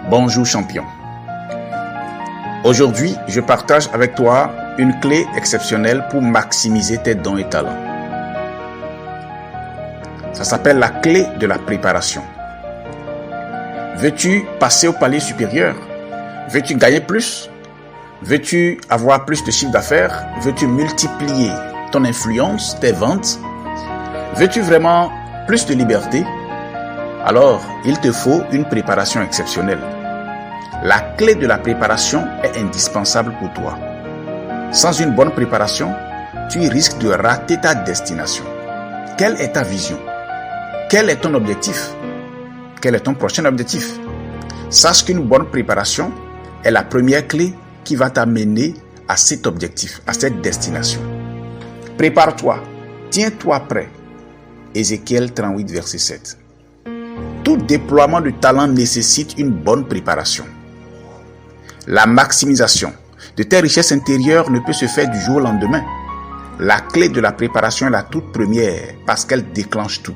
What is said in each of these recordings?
Bonjour champion. Aujourd'hui, je partage avec toi une clé exceptionnelle pour maximiser tes dons et talents. Ça s'appelle la clé de la préparation. Veux-tu passer au palier supérieur? Veux-tu gagner plus? Veux-tu avoir plus de chiffre d'affaires? Veux-tu multiplier ton influence, tes ventes? Veux-tu vraiment plus de liberté? Alors, il te faut une préparation exceptionnelle. La clé de la préparation est indispensable pour toi. Sans une bonne préparation, tu risques de rater ta destination. Quelle est ta vision? Quel est ton objectif? Quel est ton prochain objectif? Sache qu'une bonne préparation est la première clé qui va t'amener à cet objectif, à cette destination. Prépare-toi, tiens-toi prêt. Ézéchiel 38, verset 7. Tout déploiement de talent nécessite une bonne préparation. La maximisation de tes richesses intérieures ne peut se faire du jour au lendemain. La clé de la préparation est la toute première parce qu'elle déclenche tout.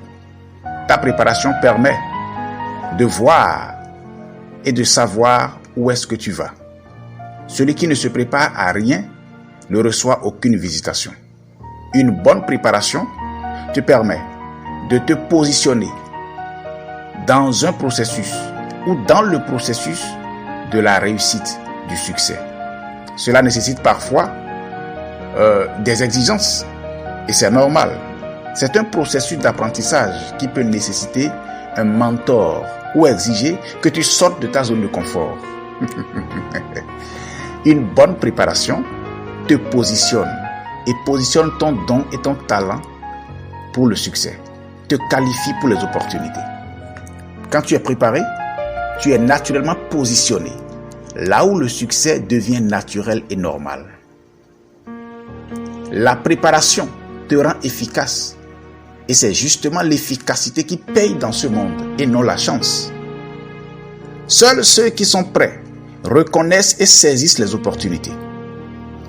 Ta préparation permet de voir et de savoir où est-ce que tu vas. Celui qui ne se prépare à rien ne reçoit aucune visitation. Une bonne préparation te permet de te positionner dans un processus ou dans le processus de la réussite, du succès. Cela nécessite parfois des exigences et c'est normal. C'est un processus d'apprentissage qui peut nécessiter un mentor ou exiger que tu sortes de ta zone de confort. Une bonne préparation te positionne et positionne ton don et ton talent pour le succès, te qualifie pour les opportunités. Quand tu es préparé, tu es naturellement positionné, là où le succès devient naturel et normal. La préparation te rend efficace et c'est justement l'efficacité qui paye dans ce monde et non la chance. Seuls ceux qui sont prêts reconnaissent et saisissent les opportunités.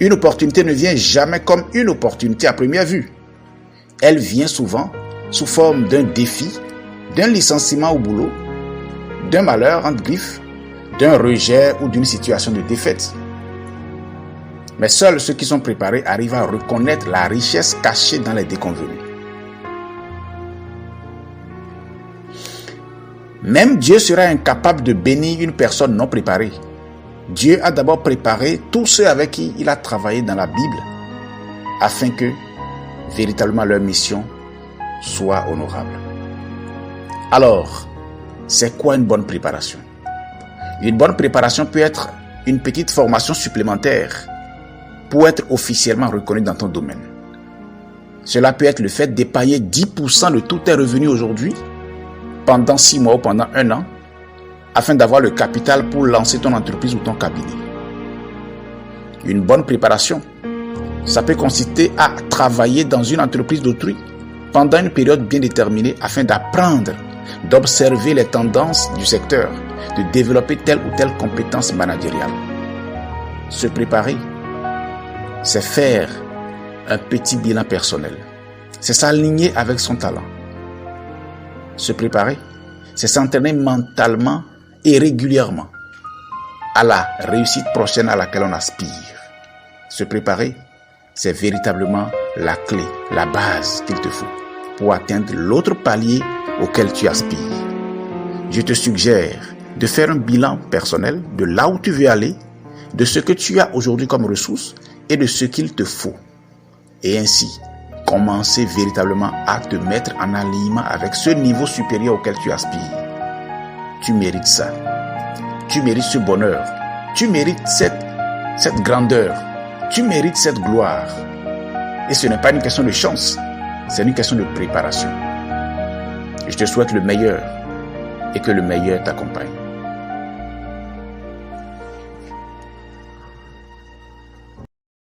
Une opportunité ne vient jamais comme une opportunité à première vue. Elle vient souvent sous forme d'un défi, d'un licenciement au boulot, d'un malheur entre griffes, d'un rejet ou d'une situation de défaite. Mais seuls ceux qui sont préparés arrivent à reconnaître la richesse cachée dans les déconvenues. Même Dieu sera incapable de bénir une personne non préparée. Dieu a d'abord préparé tous ceux avec qui il a travaillé dans la Bible afin que véritablement leur mission soit honorable. Alors, c'est quoi une bonne préparation? Une bonne préparation peut être une petite formation supplémentaire pour être officiellement reconnu dans ton domaine. Cela peut être le fait d'épargner 10% de tous tes revenus aujourd'hui pendant 6 mois ou pendant 1 an afin d'avoir le capital pour lancer ton entreprise ou ton cabinet. Une bonne préparation, ça peut consister à travailler dans une entreprise d'autrui pendant une période bien déterminée afin d'apprendre, d'observer les tendances du secteur, de développer telle ou telle compétence managériale. Se préparer, c'est faire un petit bilan personnel. C'est s'aligner avec son talent. Se préparer, c'est s'entraîner mentalement et régulièrement à la réussite prochaine à laquelle on aspire. Se préparer, c'est véritablement la clé, la base qu'il te faut pour atteindre l'autre palier auquel tu aspires. Je te suggère de faire un bilan personnel de là où tu veux aller, de ce que tu as aujourd'hui comme ressources et de ce qu'il te faut. Et ainsi, commencer véritablement à te mettre en alignement avec ce niveau supérieur auquel tu aspires. Tu mérites ça. Tu mérites ce bonheur. Tu mérites cette grandeur. Tu mérites cette gloire. Et ce n'est pas une question de chance, c'est une question de préparation. Je te souhaite le meilleur et que le meilleur t'accompagne.